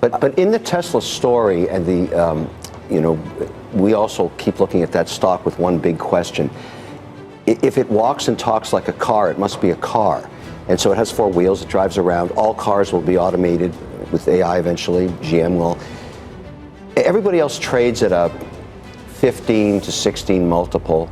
But in the Tesla story and the, we also keep looking at that stock with one big question. If it walks and talks like a car, it must be a car. And so it has four wheels, it drives around. All cars will be automated with AI eventually, GM will. Everybody else trades at a 15 to 16 multiple.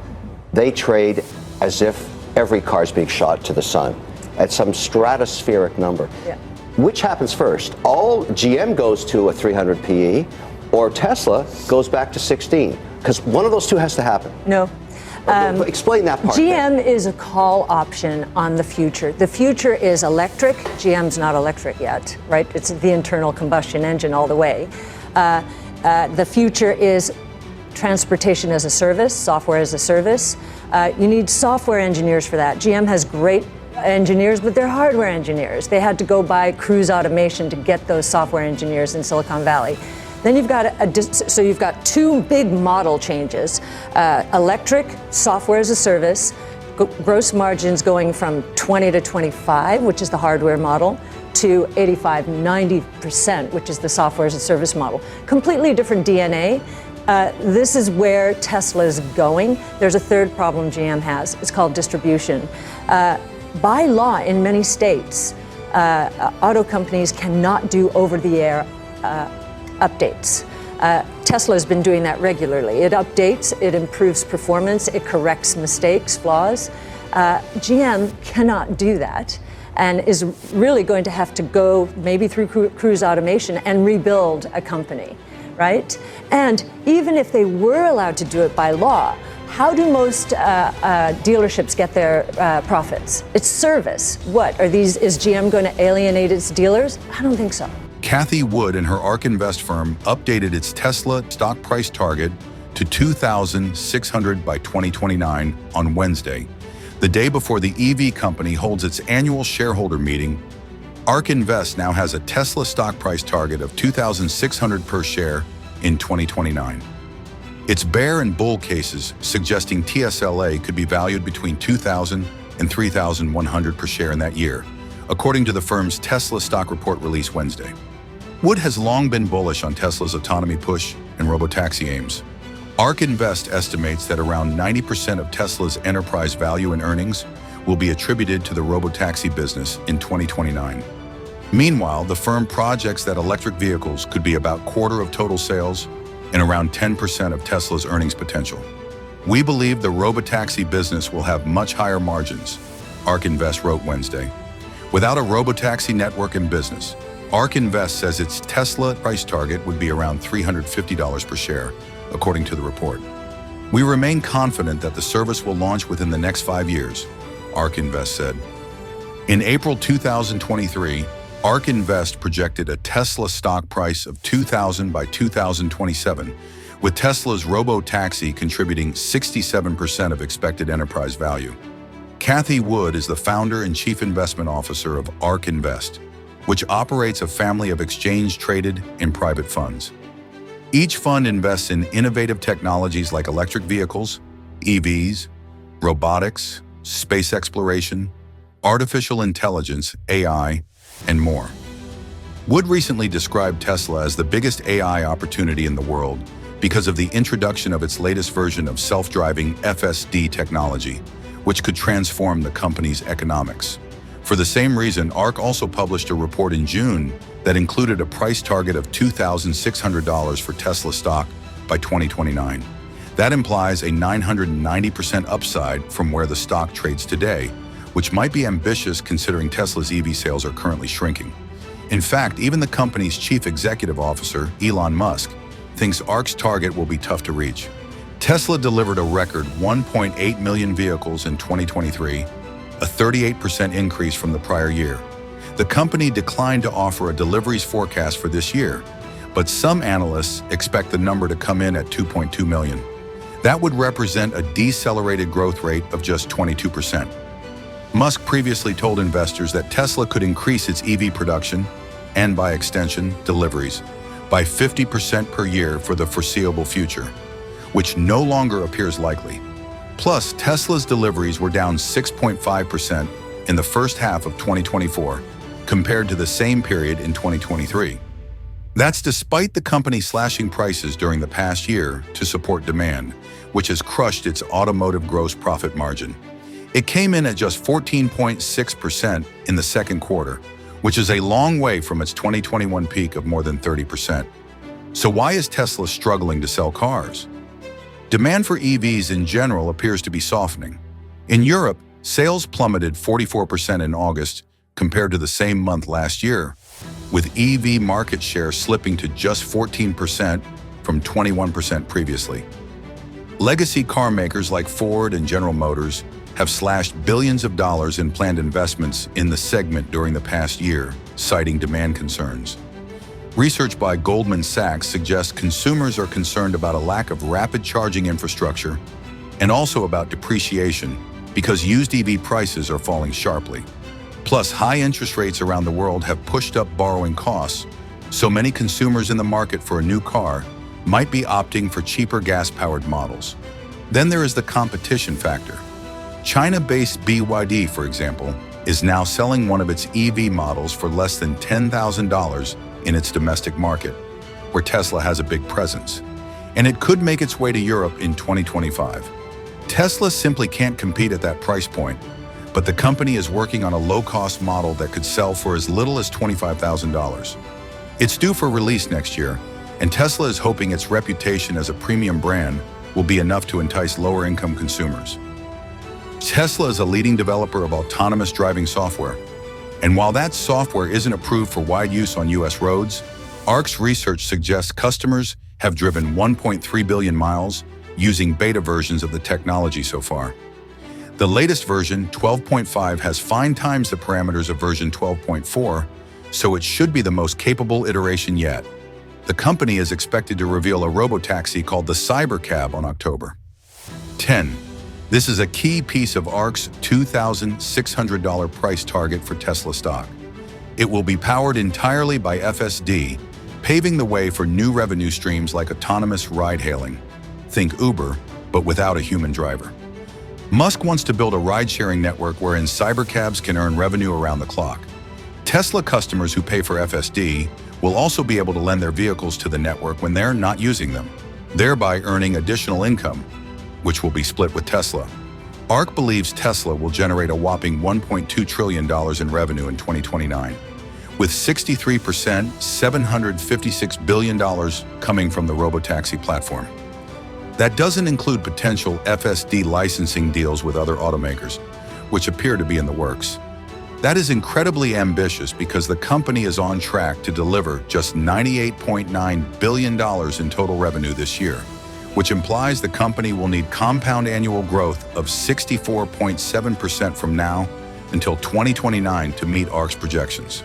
They trade as if every car is being shot to the sun at some stratospheric number. Yeah. Which happens first? All GM goes to a 300 PE, or Tesla goes back to 16? Because one of those two has to happen. No. Explain that part. GM is a call option on the future. The future is electric. GM's not electric yet, right? It's the internal combustion engine all the way. The future is transportation as a service, software as a service. You need software engineers for that. GM has great engineers, but they're hardware engineers. They had to go buy Cruise Automation to get those software engineers in Silicon Valley. Then you've got two big model changes. Electric, software as a service, gross margins going from 20 to 25, which is the hardware model, to 85, 90%, which is the software as a service model. Completely different DNA. This is where Tesla is going. There's a third problem GM has. It's called distribution. By law, in many states, auto companies cannot do over-the-air updates. Tesla has been doing that regularly. It updates, it improves performance, it corrects mistakes, flaws. GM cannot do that and is really going to have to go maybe through Cruise Automation and rebuild a company, right? And even if they were allowed to do it by law, how do most dealerships get their profits? It's service. Is GM going to alienate its dealers? I don't think so. Cathie Wood and her Ark Invest firm updated its Tesla stock price target to 2,600 by 2029 on Wednesday, the day before the EV company holds its annual shareholder meeting. Ark Invest now has a Tesla stock price target of 2,600 per share in 2029. Its bear and bull cases suggesting TSLA could be valued between 2,000 and 3,100 per share in that year, according to the firm's Tesla stock report released Wednesday. Wood has long been bullish on Tesla's autonomy push and robotaxi aims. Ark Invest estimates that around 90% of Tesla's enterprise value and earnings will be attributed to the robotaxi business in 2029. Meanwhile, the firm projects that electric vehicles could be about a quarter of total sales and around 10% of Tesla's earnings potential. We believe the robotaxi business will have much higher margins, Ark Invest wrote Wednesday. Without a robotaxi network in business, Ark Invest says its Tesla price target would be around $350 per share, according to the report. We remain confident that the service will launch within the next 5 years, Ark Invest said. In April 2023, Ark Invest projected a Tesla stock price of 2,000 by 2027, with Tesla's robo-taxi contributing 67% of expected enterprise value. Cathie Wood is the founder and chief investment officer of Ark Invest, which operates a family of exchange-traded and private funds. Each fund invests in innovative technologies like electric vehicles, EVs, robotics, space exploration, artificial intelligence, AI, and more. Wood recently described Tesla as the biggest AI opportunity in the world because of the introduction of its latest version of self-driving FSD technology, which could transform the company's economics. For the same reason, Ark also published a report in June that included a price target of $2,600 for Tesla stock by 2029. That implies a 990% upside from where the stock trades today, which might be ambitious considering Tesla's EV sales are currently shrinking. In fact, even the company's chief executive officer, Elon Musk, thinks Ark's target will be tough to reach. Tesla delivered a record 1.8 million vehicles in 2023, a 38% increase from the prior year. The company declined to offer a deliveries forecast for this year, but some analysts expect the number to come in at 2.2 million. That would represent a decelerated growth rate of just 22%. Musk previously told investors that Tesla could increase its EV production, and by extension, deliveries, by 50% per year for the foreseeable future, which no longer appears likely. Plus, Tesla's deliveries were down 6.5% in the first half of 2024 compared to the same period in 2023. That's despite the company slashing prices during the past year to support demand, which has crushed its automotive gross profit margin. It came in at just 14.6% in the second quarter, which is a long way from its 2021 peak of more than 30%. So why is Tesla struggling to sell cars? Demand for EVs in general appears to be softening. In Europe, sales plummeted 44% in August compared to the same month last year, with EV market share slipping to just 14% from 21% previously. Legacy car makers like Ford and General Motors have slashed billions of dollars in planned investments in the segment during the past year, citing demand concerns. Research by Goldman Sachs suggests consumers are concerned about a lack of rapid charging infrastructure and also about depreciation because used EV prices are falling sharply. Plus, high interest rates around the world have pushed up borrowing costs, so many consumers in the market for a new car might be opting for cheaper gas-powered models. Then there is the competition factor. China-based BYD, for example, is now selling one of its EV models for less than $10,000 in its domestic market, where Tesla has a big presence. And it could make its way to Europe in 2025. Tesla simply can't compete at that price point, but the company is working on a low-cost model that could sell for as little as $25,000. It's due for release next year, and Tesla is hoping its reputation as a premium brand will be enough to entice lower-income consumers. Tesla is a leading developer of autonomous driving software, and while that software isn't approved for wide use on U.S. roads, Ark's research suggests customers have driven 1.3 billion miles using beta versions of the technology so far. The latest version, 12.5, has 5 times the parameters of version 12.4, so it should be the most capable iteration yet. The company is expected to reveal a robotaxi called the Cybercab on October 10. This is a key piece of Ark's $2,600 price target for Tesla stock. It will be powered entirely by FSD, paving the way for new revenue streams like autonomous ride-hailing. Think Uber, but without a human driver. Musk wants to build a ride-sharing network wherein cybercabs can earn revenue around the clock. Tesla customers who pay for FSD will also be able to lend their vehicles to the network when they're not using them, thereby earning additional income, which will be split with Tesla. Ark believes Tesla will generate a whopping $1.2 trillion in revenue in 2029, with 63%, $756 billion coming from the robotaxi platform. That doesn't include potential FSD licensing deals with other automakers, which appear to be in the works. That is incredibly ambitious because the company is on track to deliver just $98.9 billion in total revenue this year, which implies the company will need compound annual growth of 64.7% from now until 2029 to meet Ark's projections.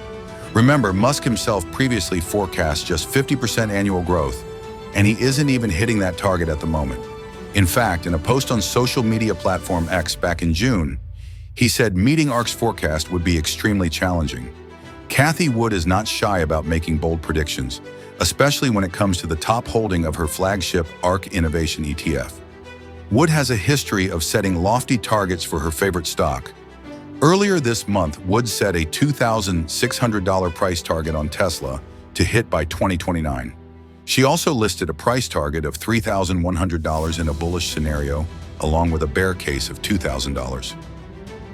Remember, Musk himself previously forecast just 50% annual growth, and he isn't even hitting that target at the moment. In fact, in a post on social media platform X back in June, he said meeting Ark's forecast would be extremely challenging. Cathie Wood is not shy about making bold predictions, especially when it comes to the top holding of her flagship Ark Innovation ETF. Wood has a history of setting lofty targets for her favorite stock. Earlier this month, Wood set a $2,600 price target on Tesla to hit by 2029. She also listed a price target of $3,100 in a bullish scenario, along with a bear case of $2,000.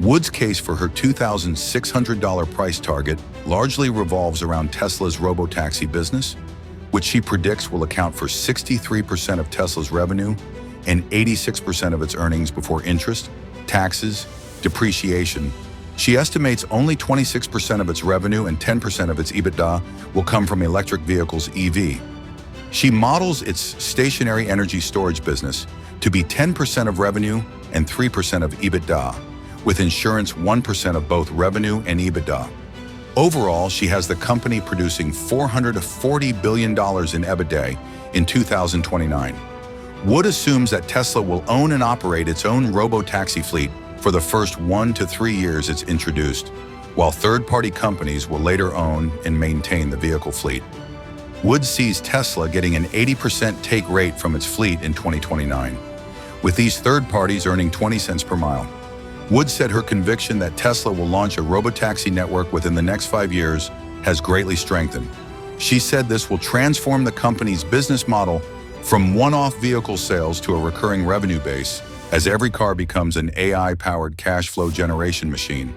Wood's case for her $2,600 price target largely revolves around Tesla's robotaxi business, which she predicts will account for 63% of Tesla's revenue and 86% of its earnings before interest, taxes, depreciation. She estimates only 26% of its revenue and 10% of its EBITDA will come from electric vehicles EV. She models its stationary energy storage business to be 10% of revenue and 3% of EBITDA, with insurance 1% of both revenue and EBITDA. Overall, she has the company producing $440 billion in EBITDA in 2029. Wood assumes that Tesla will own and operate its own robo-taxi fleet for the first 1 to 3 years it's introduced, while third-party companies will later own and maintain the vehicle fleet. Wood sees Tesla getting an 80% take rate from its fleet in 2029, with these third parties earning 20 cents per mile. Wood said her conviction that Tesla will launch a robotaxi network within the next 5 years has greatly strengthened. She said this will transform the company's business model from one-off vehicle sales to a recurring revenue base as every car becomes an AI-powered cash flow generation machine.